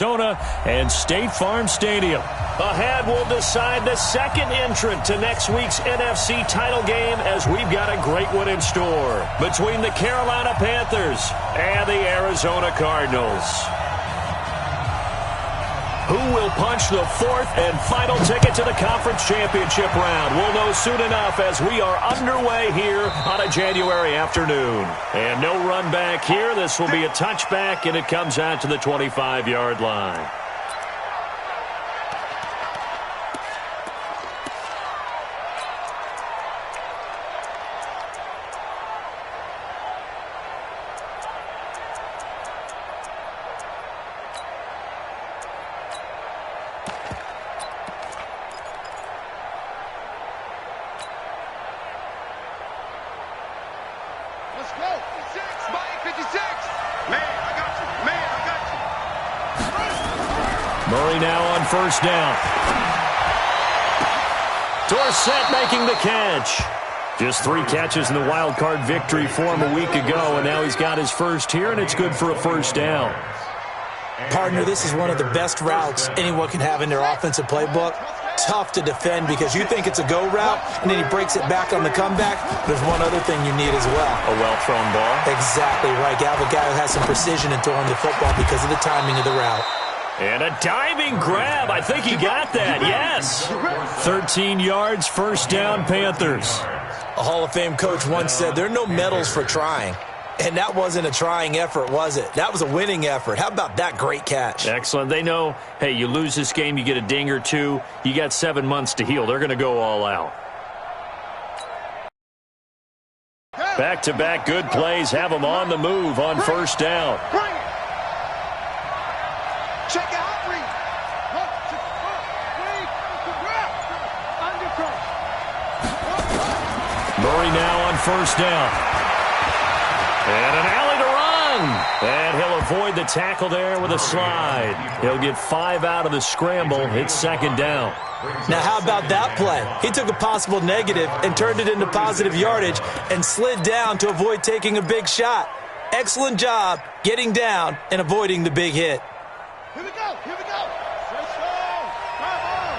Arizona and State Farm Stadium. Ahead, we'll decide the second entrant to next week's NFC title game as we've got a great one in store between the Carolina Panthers and the Arizona Cardinals. Who will punch the fourth and final ticket to the conference championship round? We'll know soon enough as we are underway here on a January afternoon. And no run back here. This will be a touchback, and it comes out to the 25-yard line. Let's go. 56, Mike, 56. Man, I got you. Man, I got you. Murray now on first down. Dorsett making the catch. Just 3 catches in the wild card victory for him a week ago, and now he's got his first here, and it's good for a first down. Partner, this is one of the best routes anyone can have in their offensive playbook. Tough to defend because you think it's a go route, and then he breaks it back on the comeback. There's one other thing you need as well. A well-thrown ball. Exactly right. You have a guy who has some precision in throwing the football because of the timing of the route. And a diving grab. I think he got that, yes. 13 yards, first down, Panthers. A Hall of Fame coach once said, there are no medals for trying. And that wasn't a trying effort, was it? That was a winning effort. How about that great catch? Excellent. They know, hey, you lose this game, you get a ding or two. You got 7 months to heal. They're going to go all out. Back-to-back good plays have them on the move on first down. Check out, read. Murray now on first down. And an alley to run. And he'll avoid the tackle there with a slide. He'll get 5 out of the scramble. It's second down. Now, how about that play? He took a possible negative and turned it into positive yardage and slid down to avoid taking a big shot. Excellent job getting down and avoiding the big hit. Here we go. Here we go. Let's go. Come on.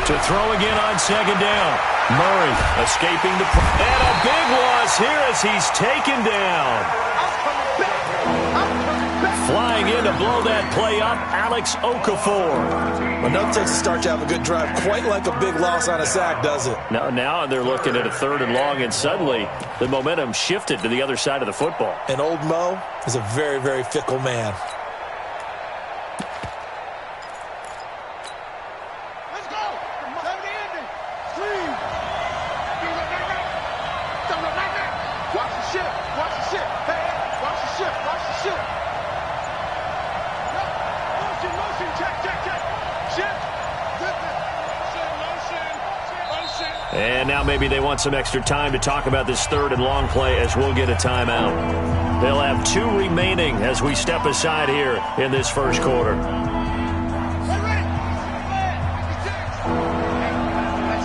To throw again on second down. Murray escaping the... And a big loss here as he's taken down. Flying in to blow that play up, Alex Okafor. Enough takes a start to have a good drive. Quite like a big loss on a sack, does it? Now they're looking at a 3rd and long, and suddenly the momentum shifted to the other side of the football. And old Mo is a very, very fickle man. Let's go. Watch the ship. Watch the ship. Hey, watch the ship. Watch the ship. Motion. Check. Ship. Motion. And now maybe they want some extra time to talk about this 3rd and long play as we'll get a timeout. They'll have 2 remaining as we step aside here in this first quarter. Let's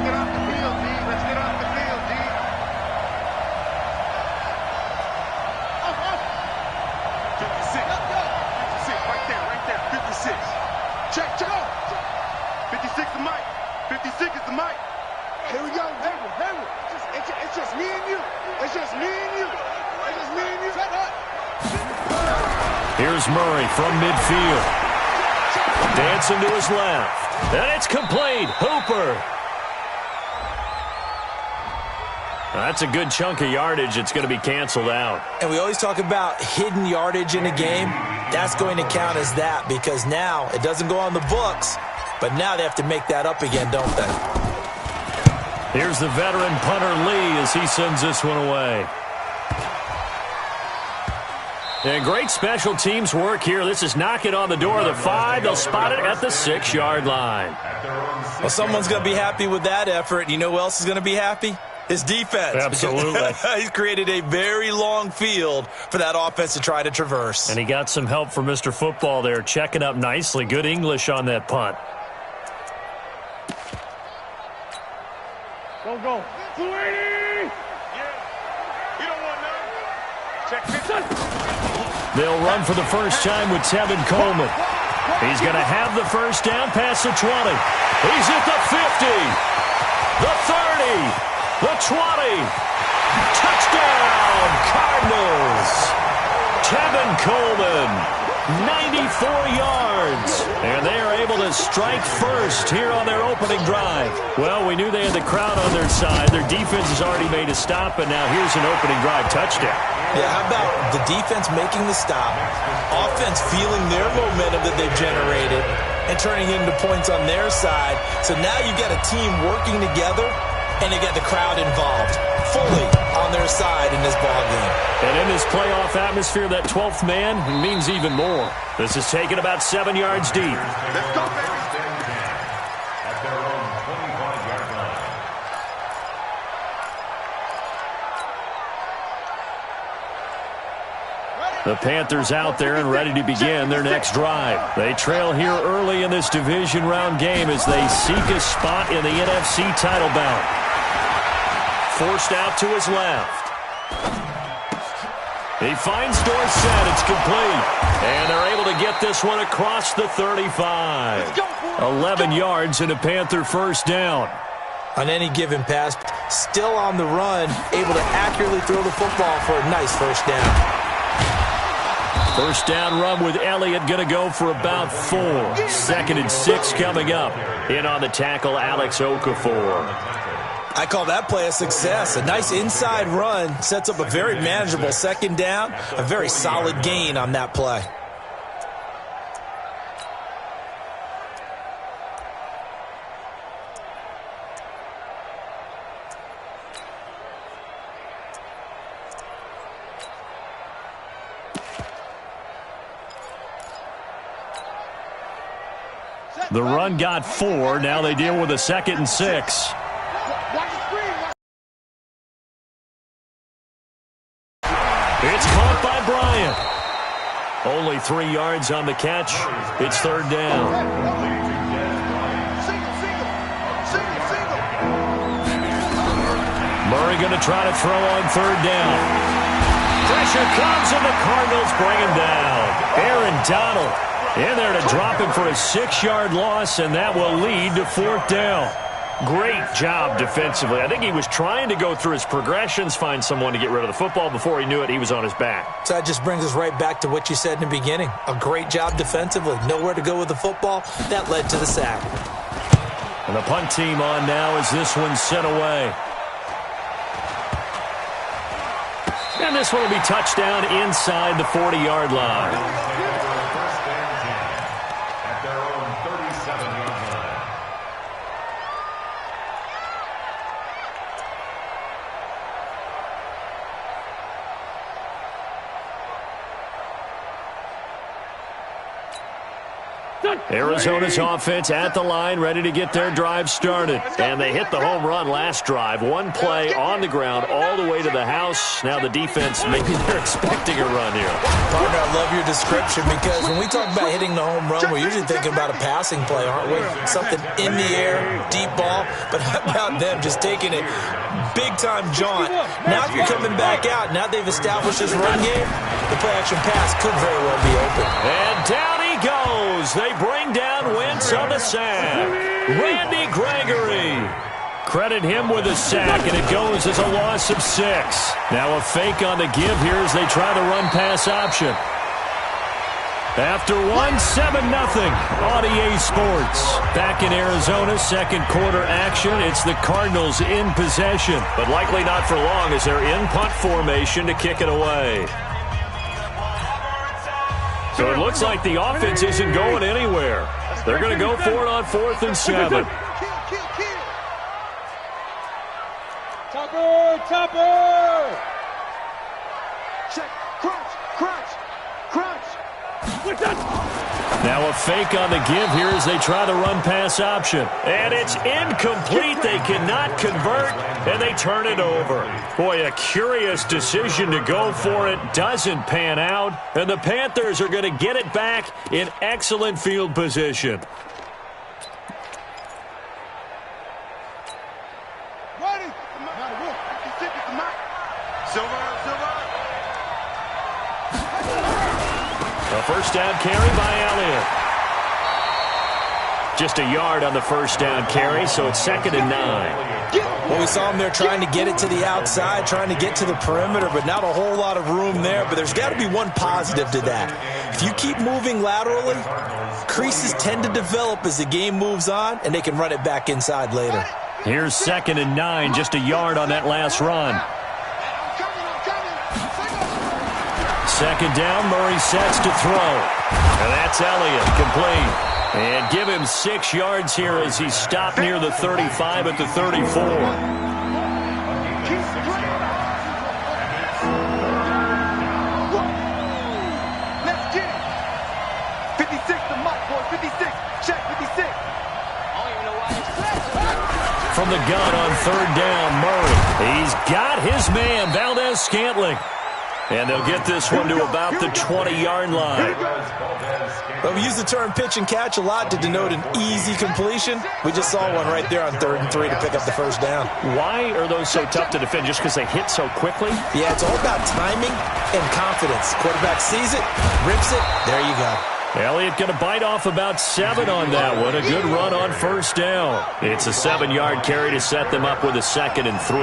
get off the field, D. Let's get off the field, D. 56. 56, right there. 56. Check. 56 the mic. 56 is the mic. Here we go. Hayward. It's just me and you. It's just me and you. Shut up. Here's Murray from midfield. Dancing to his left. And it's complete. Hooper. That's a good chunk of yardage. It's going to be canceled out. And we always talk about hidden yardage in a game. That's going to count as that because now it doesn't go on the books, but now they have to make that up again, don't they? Here's the veteran punter Lee as he sends this one away. And great special teams work here. This is knocking on the door of the 5. They'll spot it at the 6-yard line. Well, someone's going to be happy with that effort. You know who else is going to be happy? His defense. Absolutely. He's created a very long field for that offense to try to traverse. And he got some help from Mr. Football there, checking up nicely. Good English on that punt. Go. 280. Yeah. You don't want none. They'll run for the first time with Tevin Coleman. He's going to have the first down past the 20. He's at the 50, the 30, the 20. Touchdown, Cardinals. Tevin Coleman, 94 yards. And they are able to strike first here on their opening drive. Well, we knew they had the crowd on their side. Their defense has already made a stop, and now here's an opening drive touchdown. Yeah, how about the defense making the stop, offense feeling their momentum that they've generated, and turning into points on their side. So now you've got a team working together, and they got the crowd involved fully on their side in this ballgame. And in this playoff atmosphere, that 12th man means even more. This is taken about 7 yards deep. Let's go, baby. The Panthers out there and ready to begin their next drive. They trail here early in this division round game as they seek a spot in the NFC title bout. Forced out to his left. He finds Dorsett. It's complete. And they're able to get this one across the 35. 11 yards and a Panther first down. On any given pass, still on the run, able to accurately throw the football for a nice first down. First down run with Elliott going to go for about 4. 2nd and 6 coming up. In on the tackle, Alex Okafor. I call that play a success. A nice inside run sets up a very manageable second down. A very solid gain on that play. The run got 4. Now they deal with a 2nd and 6. It's caught by Bryant. Only 3 yards on the catch. It's 3rd down. Murray going to try to throw on 3rd down. Pressure comes and the Cardinals bring him down. Aaron Donald in there to drop him for a 6-yard loss, and that will lead to 4th down. Great job defensively. I think he was trying to go through his progressions, find someone to get rid of the football. Before he knew it, he was on his back. So that just brings us right back to what you said in the beginning. A great job defensively. Nowhere to go with the football. That led to the sack. And the punt team on now as this one's sent away. And this one will be touchdown inside the 40-yard line. Arizona's offense at the line, ready to get their drive started. And they hit the home run last drive. One play on the ground all the way to the house. Now the defense, maybe they're expecting a run here. Partner, I love your description because when we talk about hitting the home run, we're usually thinking about a passing play, aren't we? Something in the air, deep ball. But how about them just taking it big-time jaunt? Now if you're coming back out, now they've established this run game, the play-action pass could very well be open. And down he goes. They bring down Wentz on the sack. Randy Gregory. Credit him with a sack, and it goes as a loss of 6. Now a fake on the give here as they try the run-pass option. After 7-0 on EA Sports. Back in Arizona, second quarter action. It's the Cardinals in possession, but likely not for long as they're in punt formation to kick it away. So it looks like the offense isn't going anywhere. They're going to go for it on 4th and 7. Topper! Check, crunch! Now a fake on the give here as they try the run-pass option. And it's incomplete. They cannot convert, and they turn it over. Boy, a curious decision to go for it. Doesn't pan out, and the Panthers are going to get it back in excellent field position. A first down carry by Elliott. Just a yard on the first down carry, so it's 2nd and 9. Well, we saw him there trying to get it to the outside, trying to get to the perimeter, but not a whole lot of room there. But there's got to be one positive to that. If you keep moving laterally, creases tend to develop as the game moves on, and they can run it back inside later. Here's 2nd and 9, just a yard on that last run. 2nd down, Murray sets to throw. And that's Elliott, complete. And give him 6 yards here as he stopped near the 35 at the 34. Let's get it. 56 to Mike, boy. 56. Check 56. From the gun on 3rd down, Murray. He's got his man, Valdez-Scantling. And they'll get this one to about the 20-yard line. Well, we use the term pitch and catch a lot to denote an easy completion. We just saw one right there on 3rd and 3 to pick up the first down. Why are those so tough to defend? Just because they hit so quickly? Yeah, it's all about timing and confidence. Quarterback sees it, rips it, there you go. Elliott going to bite off about 7 on that one. A good run on first down. It's a 7-yard carry to set them up with a 2nd and 3.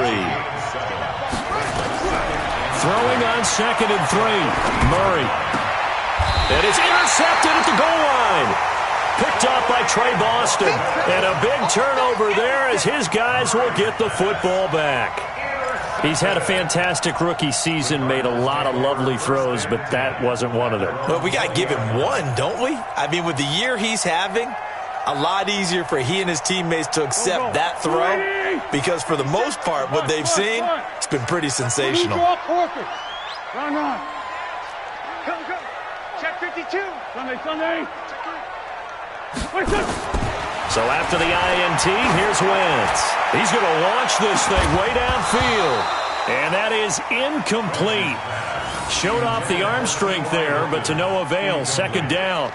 Throwing on 2nd and 3. Murray. And it's intercepted at the goal line. Picked up by Trey Boston. And a big turnover there as his guys will get the football back. He's had a fantastic rookie season, made a lot of lovely throws, but that wasn't one of them. Well, we got to give him one, don't we? I mean, with the year he's having, a lot easier for he and his teammates to accept that throw because for the most part, what they've seen, it's been pretty sensational. Run. Come. Check 52. Sunday. So after the INT, here's Wentz. He's going to launch this thing way downfield. And that is incomplete. Showed off the arm strength there, but to no avail. 2nd down.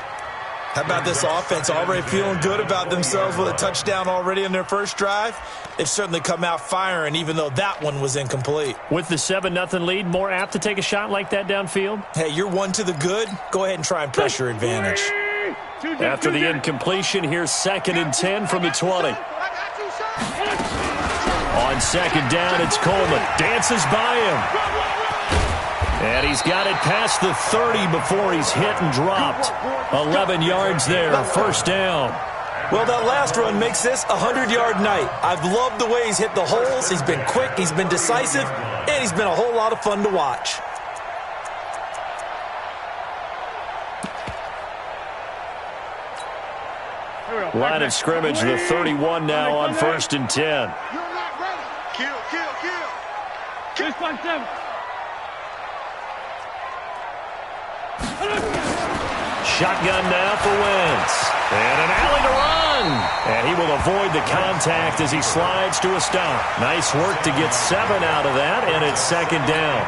How about this offense already feeling good about themselves with a touchdown already in their first drive? They've certainly come out firing, even though that one was incomplete. With the 7-0 lead, more apt to take a shot like that downfield? Hey, you're one to the good. Go ahead and try and press your advantage. After the incompletion, here's 2nd and 10 from the 20. On 2nd down, it's Coleman. Dances by him. And he's got it past the 30 before he's hit and dropped. 11 yards there, first down. Well, that last run makes this a 100-yard night. I've loved the way he's hit the holes. He's been quick, he's been decisive, and he's been a whole lot of fun to watch. Line of scrimmage, the 31 now on 1st and 10. You're not ready. Kill. 6.7. Shotgun now for Wentz. And an alley to run. And he will avoid the contact as he slides to a stop. Nice work to get 7 out of that, and it's 2nd down.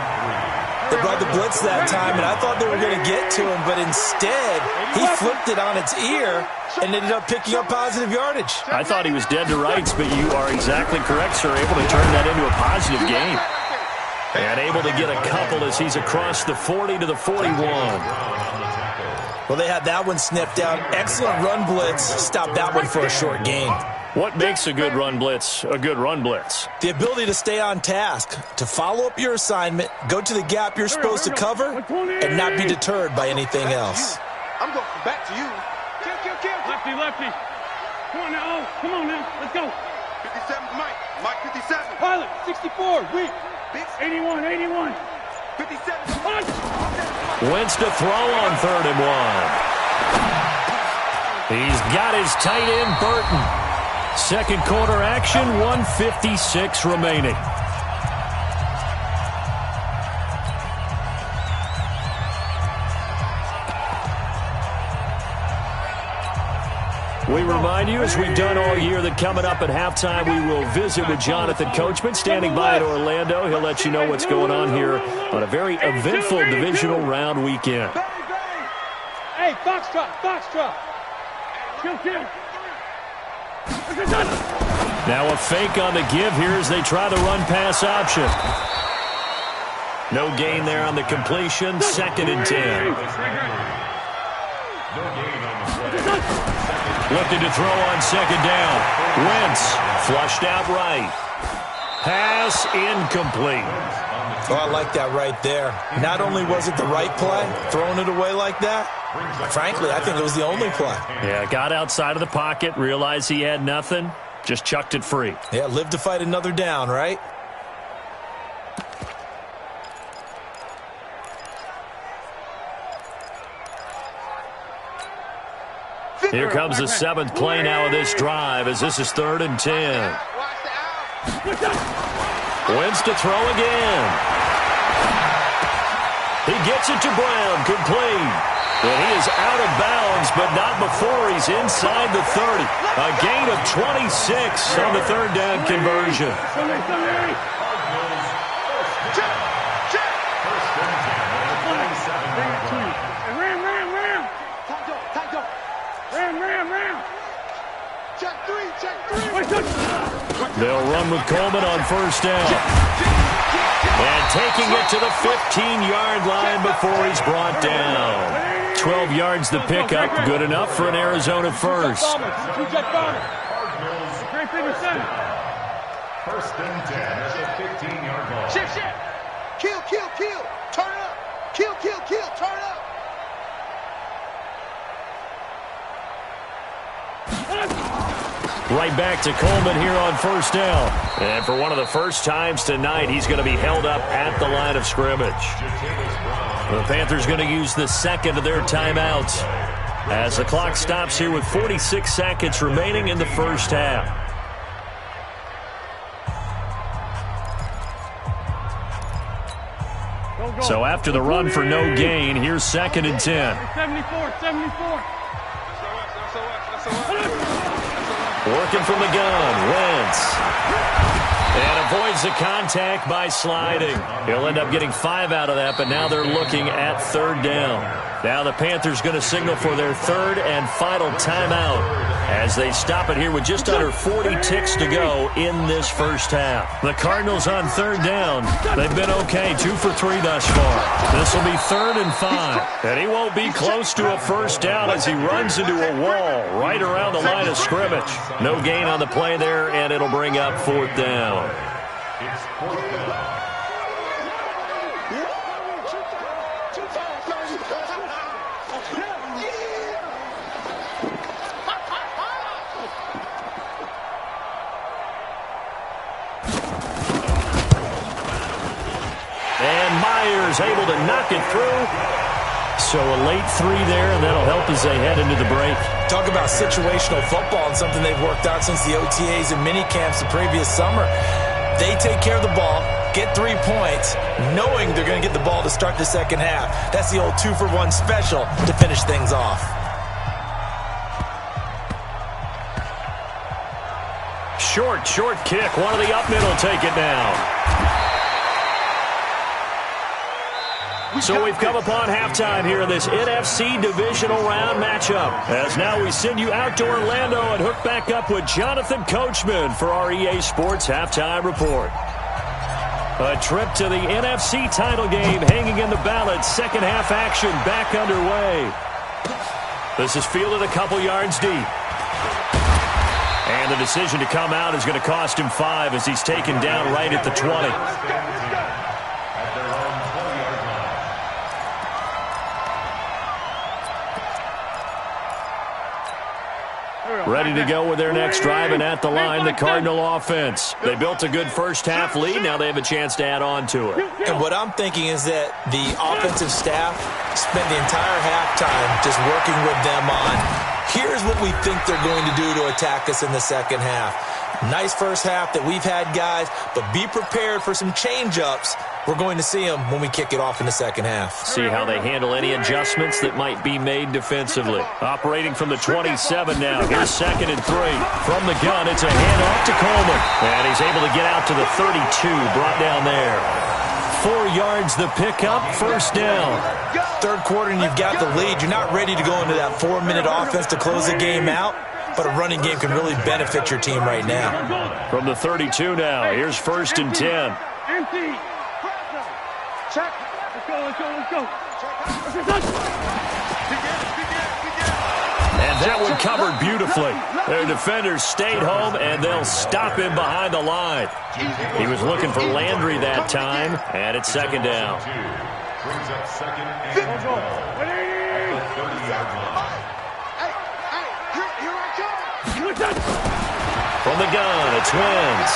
They brought the blitz that time, and I thought they were going to get to him, but instead, he flipped it on its ear and ended up picking up positive yardage. I thought he was dead to rights, but you are exactly correct, sir. Able to turn that into a positive gain. And able to get a couple as he's across the 40 to the 41. Well, they had that one snipped out. Excellent run blitz. Stopped that one for a short gain. What makes a good run blitz a good run blitz? The ability to stay on task, to follow up your assignment, go to the gap you're supposed to cover, and not be deterred by anything else. I'm going back to you. Kill. Lefty. Come on now. Let's go. 57 Mike. Mike 57. Pilot, 64. Weak. 81. 57. Wentz to throw on 3rd and 1. He's got his tight end, Burton. Second quarter action, 1:56 remaining. We remind you, as we've done all year, that coming up at halftime, we will visit with Jonathan Coachman, standing by in Orlando. He'll let you know what's going on here on a very eventful divisional round weekend. Hey, Foxtrot. Kill. Now a fake on the give here as they try the run-pass option. No gain there on the completion. 2nd and 10. Looking to throw on 2nd down. Wentz flushed out right. Pass incomplete. Oh, I like that right there. Not only was it the right play, throwing it away like that, frankly, I think it was the only play. Yeah, got outside of the pocket, realized he had nothing, just chucked it free. Yeah, live to fight another down, right? Here comes the 7th play now of this drive as this is 3rd and 10. Wentz to throw again. He gets it to Brown, complete. And he is out of bounds, but not before he's inside the 30. A gain of 26 on the 3rd down conversion. They'll run with Coleman on 1st down. And taking it to the 15-yard line before he's brought down. 12 yards the pickup, good enough for an Arizona first. 1st and 10 at the 15-yard line. Shift. Kill. Turn it up. Kill. Turn it up. Right back to Coleman here on 1st down. And for one of the first times tonight, he's going to be held up at the line of scrimmage. The Panthers going to use the 2nd of their timeouts as the clock stops here with 46 seconds remaining in the first half. So after the run for no gain, here's 2nd and 10. 74. Working from the gun, Wentz. And avoids the contact by sliding. He'll end up getting 5 out of that, but now they're looking at 3rd down. Now the Panthers going to signal for their 3rd and final timeout as they stop it here with just under 40 ticks to go in this first half. The Cardinals on 3rd down. They've been okay, 2 for 3 thus far. This will be 3rd and 5. And he won't be close to a first down as he runs into a wall right around the line of scrimmage. No gain on the play there, and it'll bring up 4th down. It's 4th down. Able to knock it through. So a late 3 there, and that'll help as they head into the break. Talk about situational football and something they've worked out since the OTAs and mini camps the previous summer. They take care of the ball, get 3 points, knowing they're going to get the ball to start the second half. That's the old 2-for-1 special to finish things off. Short kick. One of the up middle take it now. So we've come upon halftime here in this NFC divisional round matchup. As now we send you out to Orlando and hook back up with Jonathan Coachman for our EA Sports Halftime Report. A trip to the NFC title game hanging in the balance. Second half action back underway. This is fielded a couple yards deep. And the decision to come out is going to cost him 5 as he's taken down right at the 20. Ready to go with their next drive, and at the line, the Cardinal offense. They built a good first half lead. Now they have a chance to add on to it. And what I'm thinking is that the offensive staff spent the entire halftime just working with them on, here's what we think they're going to do to attack us in the second half. Nice first half that we've had, guys, but be prepared for some change-ups. We're going to see them when we kick it off in the second half. See how they handle any adjustments that might be made defensively. Operating from the 27 now. Here's 2nd and 3. From the gun, it's a handoff to Coleman. And he's able to get out to the 32, brought down there. 4 yards the pickup, first down. Third quarter and you've got the lead. You're not ready to go into that 4-minute offense to close the game out, but a running game can really benefit your team right now. From the 32 now, here's 1st and 10. Empty. Check. And that one covered beautifully. Their defenders stayed home, and they'll stop him behind the line. He was looking for Landry that time, and it's second down. Brings up second and 12. At the 30-yard line. Here I come. From the gun, it's Wentz.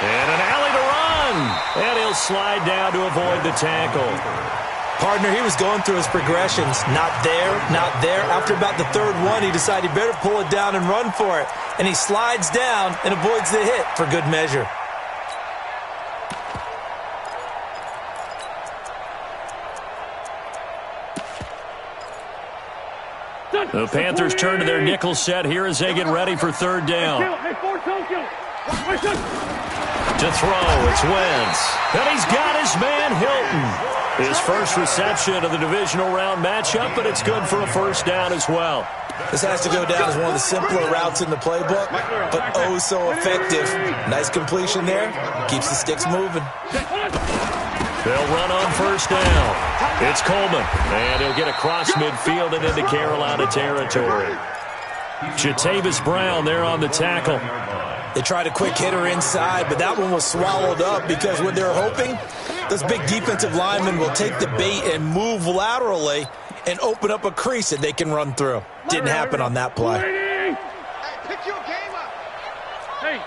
And an alley to run. And he'll slide down to avoid the tackle. Partner, he was going through his progressions. Not there, not there. After about the third one, he decided he better pull it down and run for it. And he slides down and avoids the hit for good measure. The Panthers turn to their nickel set here as they get ready for third down. To throw, it's Wentz. And he's got his man Hilton. His first reception of the divisional round matchup, but it's good for a first down as well. This has to go down as one of the simpler routes in the playbook, but oh so effective. Nice completion there. Keeps the sticks moving. They'll run on first down. It's Coleman, and he'll get across midfield and into Carolina territory. Jatavis Brown there on the tackle. They tried a quick hitter inside, but that one was swallowed up because what they're hoping, those big defensive linemen will take the bait and move laterally and open up a crease that they can run through. Didn't happen on that play. Hey, pick your game up. Hey,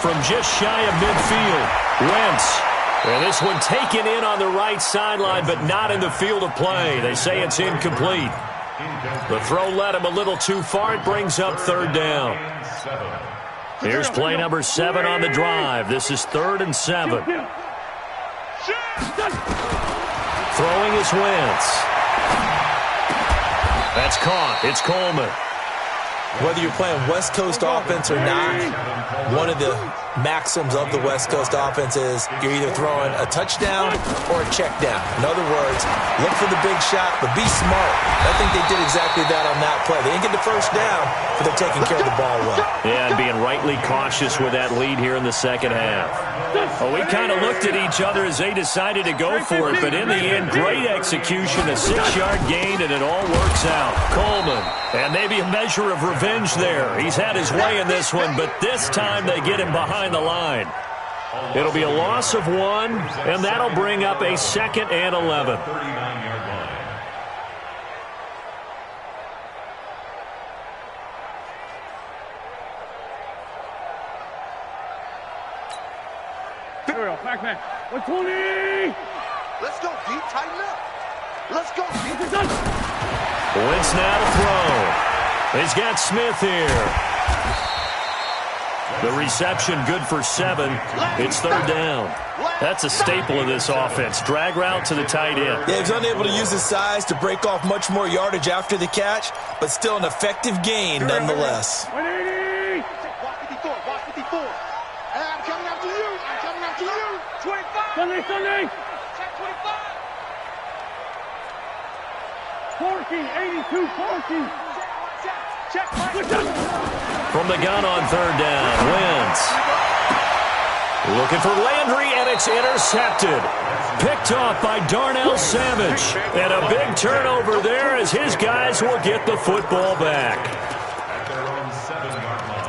From just shy of midfield, Wentz. And this one taken in on the right sideline, but not in the field of play. They say it's incomplete. The throw led him a little too far. It brings up third down. Here's play number 7 on the drive. This is 3rd and 7. Throwing is Wentz. That's caught. It's Coleman. Whether you're playing West Coast offense or not, one of the maxims of the West Coast offense is you're either throwing a touchdown or a check down. In other words, look for the big shot, but be smart. I think they did exactly that on that play. They didn't get the first down, but they're taking care of the ball well. Yeah, and being rightly cautious with that lead here in the second half. Well, we kind of looked at each other as they decided to go for it, but in the end, great execution, a 6-yard gain, and it all works out. Coleman, and maybe a measure of revenge there. He's had his way in this one, but this time they get him behind the line. It'll be a loss of 1, and that'll bring up a 2nd and 11. Back man. 120. Let's go, D. Tighten up. Let's go, D. Wentz now to throw. He's got Smith here. The reception good for 7. It's 3rd down. That's a staple of this offense. Drag route to the tight end. Yeah, he's unable to use his size to break off much more yardage after the catch, but still an effective gain nonetheless. 180. Watch 54. Watch 54. Hey, I'm coming after you. I'm coming after you. 25. Sunday. Check 25. 14, 82, 14. Check. From the gun on 3rd down, Wentz. Looking for Landry, and it's intercepted. Picked off by Darnell Savage. And a big turnover there as his guys will get the football back. At their own 7-yard line.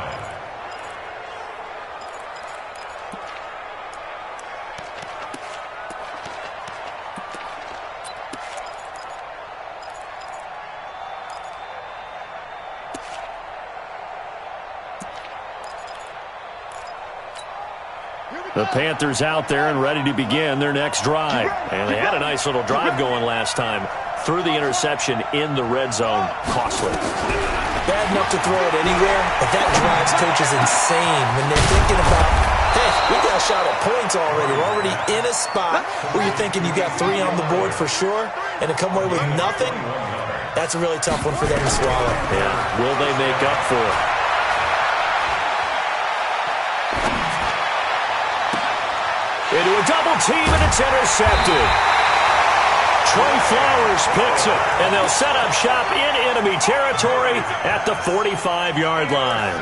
The Panthers out there and ready to begin their next drive. And they had a nice little drive going last time. Threw the interception in the red zone. Costly. Bad enough to throw it anywhere, but that drives coaches insane when they're thinking about, hey, we got a shot at points already. We're already in a spot where you're thinking you got 3 on the board for sure, and to come away with nothing, that's a really tough one for them to swallow. Yeah, will they make up for it? Into a double team, and it's intercepted. Trey Flowers picks it, and they'll set up shop in enemy territory at the 45-yard line.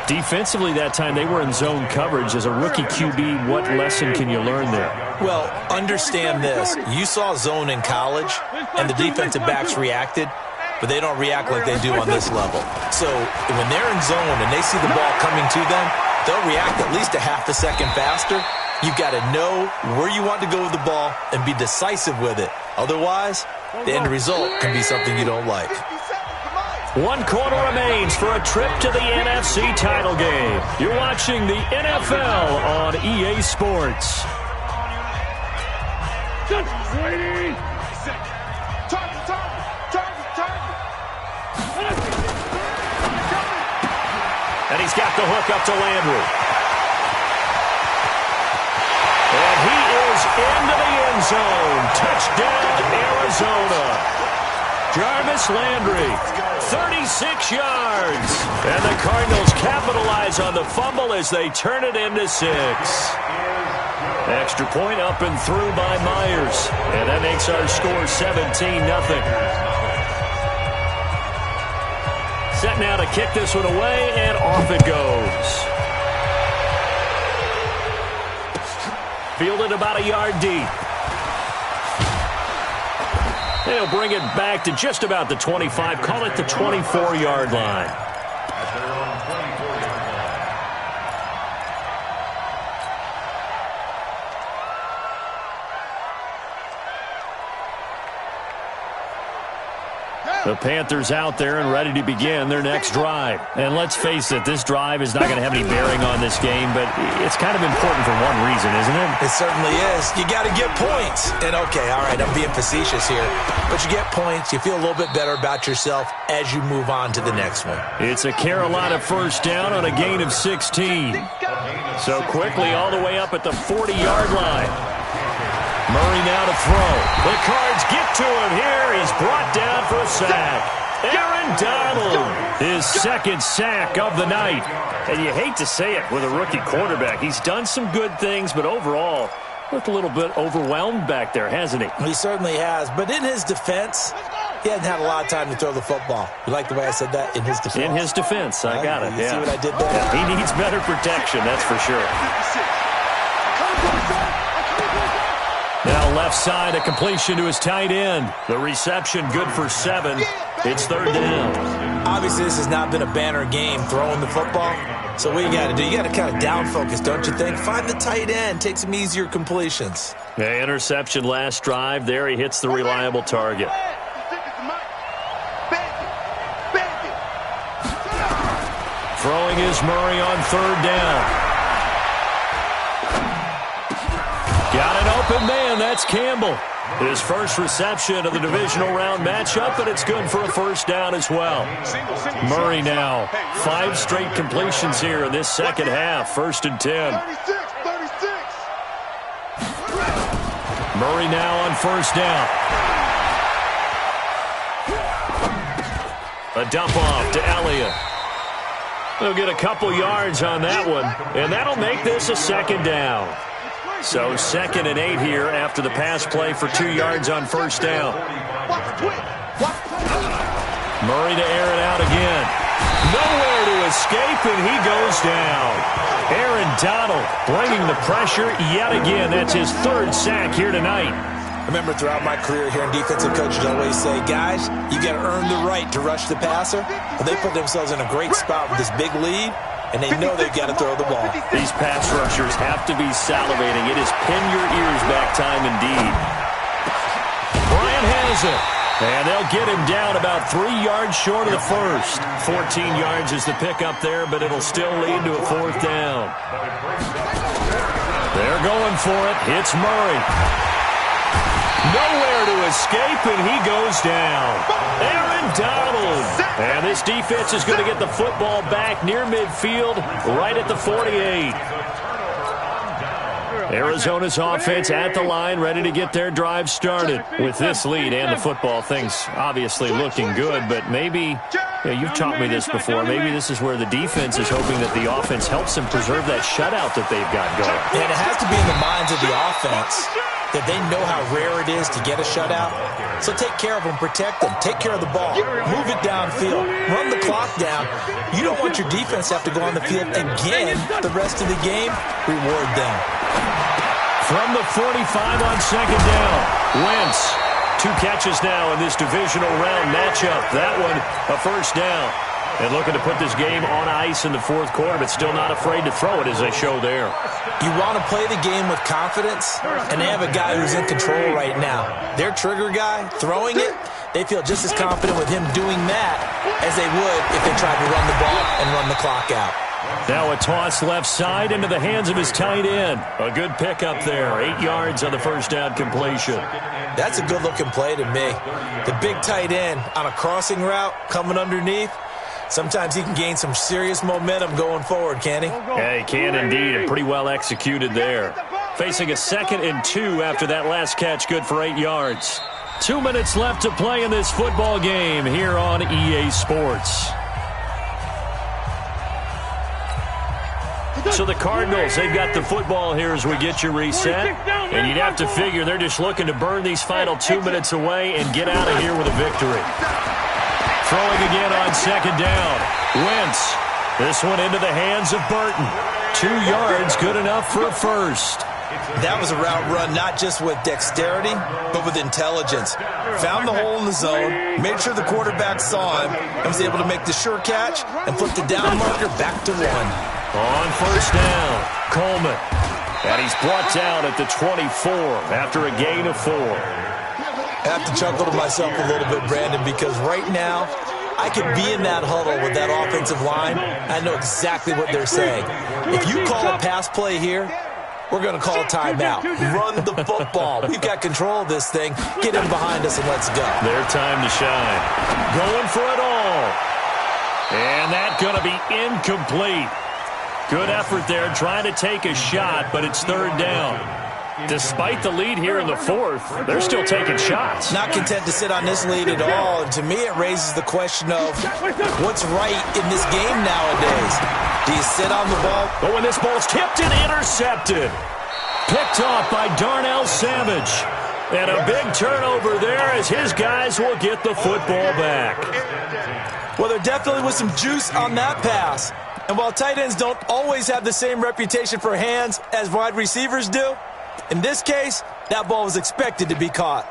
Defensively that time, they were in zone coverage. As a rookie QB, what lesson can you learn there? Well, understand this. You saw zone in college, and the defensive backs reacted, but they don't react like they do on this level. So when they're in zone and they see the ball coming to them, they'll react at least a half a second faster. You've got to know where you want to go with the ball and be decisive with it. Otherwise, the end result can be something you don't like. 1 quarter remains for a trip to the NFC title game. You're watching the NFL on EA Sports. And he's got the hook up to Landry. And he is into the end zone. Touchdown, Arizona. Jarvis Landry, 36 yards. And the Cardinals capitalize on the fumble as they turn it into 6. Extra point up and through by Myers. And that makes our score 17-0. Set now to kick this one away, and off it goes. Fielded about a yard deep. They'll bring it back to just about the 25. Call it the 24-yard line. The Panthers out there and ready to begin their next drive. And let's face it, this drive is not going to have any bearing on this game, but it's kind of important for one reason, isn't it? It certainly is. You got to get points. And okay, all right, I'm being facetious here, but you get points, you feel a little bit better about yourself as you move on to the next one. It's a Carolina first down on a gain of 16. So quickly all the way up at the 40-yard line. Murray now to throw. The Cards get to him here. He's brought down for a sack. Aaron Donald, his second sack of the night. And you hate to say it with a rookie quarterback. He's done some good things, but overall, looked a little bit overwhelmed back there, hasn't he? He certainly has. But in his defense, he hasn't had a lot of time to throw the football. You like the way I said that? In his defense. In his defense. I got it. You see what I did there? Yeah, he needs better protection, that's for sure. Now left side, a completion to his tight end. The reception good for 7. It's third down. Obviously, this has not been a banner game throwing the football. So what you got to do, you got to kind of down focus, don't you think? Find the tight end, take some easier completions. Yeah, interception last drive. There he hits the reliable target. Throwing is Murray on third down. Got an open man. That's Campbell. His first reception of the divisional round matchup, and it's good for a first down as well. Murray now, 5 straight completions here in this second half. 1st and 10. Murray now on first down. A dump off to Elliott. They'll get a couple yards on that one, and that'll make this a second down. So 2nd and 8 here after the pass play for 2 yards on first down. Murray to air it out again. Nowhere to escape, and he goes down. Aaron Donald bringing the pressure yet again. That's his 3rd sack here tonight. I remember throughout my career here in defensive coaches always say, guys, you got to earn the right to rush the passer. But they put themselves in a great spot with this big lead, and they know they've got to throw the ball. These pass rushers have to be salivating. It is pin your ears back time indeed. Bryant has it. And they'll get him down about 3 yards short of the first. 14 yards is the pickup there, but it'll still lead to a 4th down. They're going for it. It's Murray. Nowhere to escape, and he goes down. Aaron Donald. And this defense is going to get the football back near midfield, right at the 48. Arizona's offense at the line, ready to get their drive started. With this lead and the football, things obviously looking good, but maybe, you've taught me this before, maybe this is where the defense is hoping that the offense helps them preserve that shutout that they've got going. And it has to be in the minds of the offense that they know how rare it is to get a shutout. So take care of them, protect them, take care of the ball, move it downfield, run the clock down. You don't want your defense to have to go on the field again the rest of the game. Reward them. From the 45 on second down, Wentz. 2 catches now in this divisional round matchup. That one, a first down. And looking to put this game on ice in the fourth quarter, but still not afraid to throw it as they show there. You want to play the game with confidence, and they have a guy who's in control right now. Their trigger guy, throwing it, they feel just as confident with him doing that as they would if they tried to run the ball and run the clock out. Now a toss left side into the hands of his tight end. A good pickup there. 8 yards on the first down completion. That's a good-looking play to me. The big tight end on a crossing route coming underneath. Sometimes he can gain some serious momentum going forward, can he? Yeah, he can indeed, and pretty well executed there. Facing a 2nd and 2 after that last catch, good for 8 yards. 2 minutes left to play in this football game here on EA Sports. So the Cardinals, they've got the football here as we get you reset. And you'd have to figure they're just looking to burn these final 2 minutes away and get out of here with a victory. Throwing again on second down. Wentz. This one into the hands of Burton. 2 yards, good enough for a first. That was a route run not just with dexterity, but with intelligence. Found the hole in the zone, made sure the quarterback saw him, and was able to make the sure catch and flip the down marker back to 1. On first down, Coleman. And he's brought down at the 24 after a gain of 4. I have to chuckle to myself a little bit, Brandon, because right now I could be in that huddle with that offensive line. I know exactly what they're saying. If you call a pass play here, we're going to call a timeout. Run the football. We've got control of this thing. Get in behind us and let's go. Their time to shine. Going for it all. And that's going to be incomplete. Good effort there, trying to take a shot, but it's 3rd down. Despite the lead here in the 4th, they're still taking shots. Not content to sit on this lead at all. And to me, it raises the question of what's right in this game nowadays. Do you sit on the ball? But when this ball's tipped and intercepted. Picked off by Darnell Savage. And a big turnover there as his guys will get the football back. Well, there definitely was some juice on that pass. And while tight ends don't always have the same reputation for hands as wide receivers do, in this case, that ball was expected to be caught.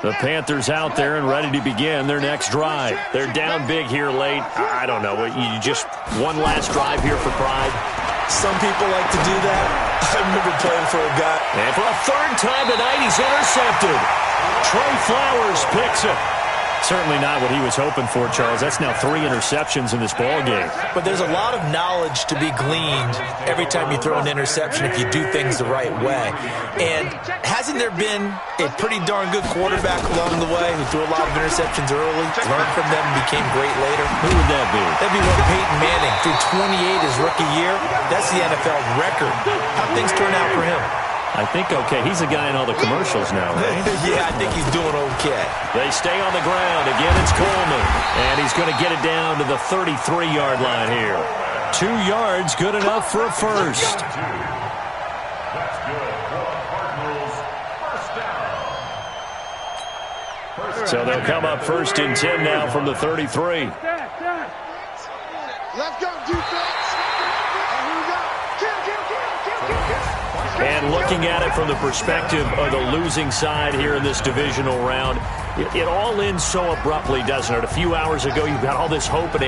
The Panthers out there and ready to begin their next drive. They're down big here late. I don't know. You just one last drive here for pride. Some people like to do that. I remember playing for a guy. And for a 3rd time tonight, he's intercepted. Trey Flowers picks it. Certainly not what he was hoping for, Charles. That's now 3 interceptions in this ball game. But there's a lot of knowledge to be gleaned every time you throw an interception if you do things the right way. And hasn't there been a pretty darn good quarterback along the way who threw a lot of interceptions early, learned from them, and became great later? Who would that be? That'd be one Peyton Manning. Threw 28 his rookie year. That's the NFL record. How'd things turn out for him? I think okay. He's a guy in all the commercials now, right? Yeah, I think he's doing okay. They stay on the ground. Again, it's Coleman. And he's going to get it down to the 33-yard line here. 2 yards, good enough for a first. So they'll come up 1st and 10 now from the 33. Let's go, defense. And looking at it from the perspective of the losing side here in this divisional round, it all ends so abruptly, doesn't it? A few hours ago, you've got all this hope and